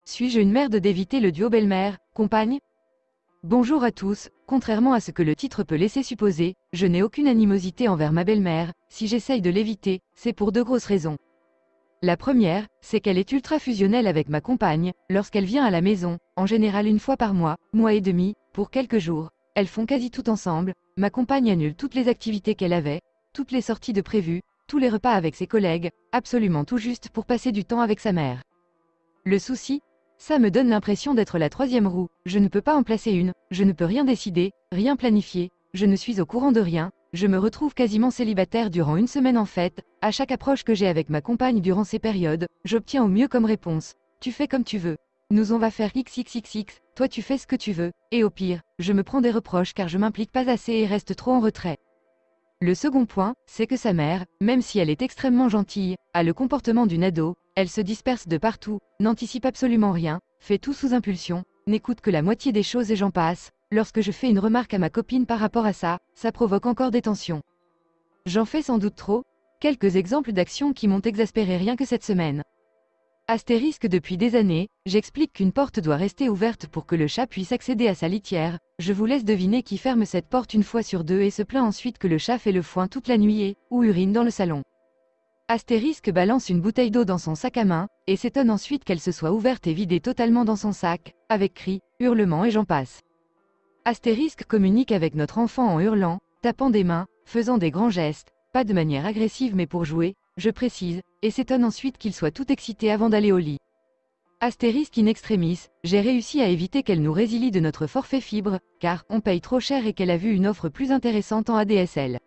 Suis-je une merde d'éviter le duo belle-mère, compagne? Bonjour à tous, contrairement à ce que le titre peut laisser supposer, je n'ai aucune animosité envers ma belle-mère, si j'essaye de l'éviter, c'est pour deux grosses raisons. La première, c'est qu'elle est ultra fusionnelle avec ma compagne, lorsqu'elle vient à la maison, en général une fois par mois et demi, pour quelques jours. Elles font quasi tout ensemble, ma compagne annule toutes les activités qu'elle avait, toutes les sorties de prévues, tous les repas avec ses collègues, absolument tout juste pour passer du temps avec sa mère. Le souci? Ça me donne l'impression d'être la troisième roue, je ne peux pas en placer une, je ne peux rien décider, rien planifier, je ne suis au courant de rien, je me retrouve quasiment célibataire durant une semaine en fait, à chaque approche que j'ai avec ma compagne durant ces périodes, j'obtiens au mieux comme réponse: tu fais comme tu veux. Nous on va faire XXXX, toi tu fais ce que tu veux, et au pire, je me prends des reproches car je m'implique pas assez et reste trop en retrait. Le second point, c'est que sa mère, même si elle est extrêmement gentille, a le comportement d'une ado, elle se disperse de partout, n'anticipe absolument rien, fait tout sous impulsion, n'écoute que la moitié des choses et j'en passe. Lorsque je fais une remarque à ma copine par rapport à ça, ça provoque encore des tensions. J'en fais sans doute trop. Quelques exemples d'actions qui m'ont exaspéré rien que cette semaine. Astérisque depuis des années, j'explique qu'une porte doit rester ouverte pour que le chat puisse accéder à sa litière, je vous laisse deviner qui ferme cette porte une fois sur deux et se plaint ensuite que le chat fait le foin toute la nuit ou urine dans le salon. Astérisque balance une bouteille d'eau dans son sac à main, et s'étonne ensuite qu'elle se soit ouverte et vidée totalement dans son sac, avec cris, hurlements et j'en passe. Astérisque communique avec notre enfant en hurlant, tapant des mains, faisant des grands gestes, pas de manière agressive mais pour jouer, je précise, et s'étonne ensuite qu'il soit tout excité avant d'aller au lit. Astérisque in extremis, j'ai réussi à éviter qu'elle nous résilie de notre forfait fibre, car on paye trop cher et qu'elle a vu une offre plus intéressante en ADSL.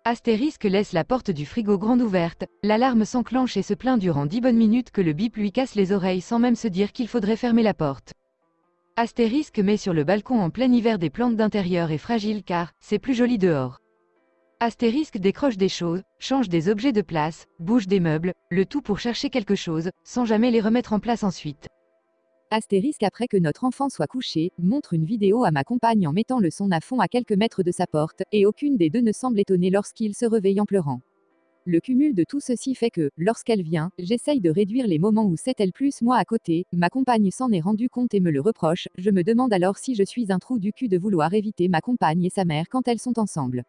Astérisque laisse la porte du frigo grande ouverte, l'alarme s'enclenche et se plaint durant 10 bonnes minutes que le bip lui casse les oreilles sans même se dire qu'il faudrait fermer la porte. Astérisque met sur le balcon en plein hiver des plantes d'intérieur et fragiles car c'est plus joli dehors. Astérisque décroche des choses, change des objets de place, bouge des meubles, le tout pour chercher quelque chose, sans jamais les remettre en place ensuite. Astérisque après que notre enfant soit couché, montre une vidéo à ma compagne en mettant le son à fond à quelques mètres de sa porte, et aucune des deux ne semble étonnée lorsqu'il se réveille en pleurant. Le cumul de tout ceci fait que, lorsqu'elle vient, j'essaye de réduire les moments où c'est elle plus moi à côté, ma compagne s'en est rendu compte et me le reproche, je me demande alors si je suis un trou du cul de vouloir éviter ma compagne et sa mère quand elles sont ensemble.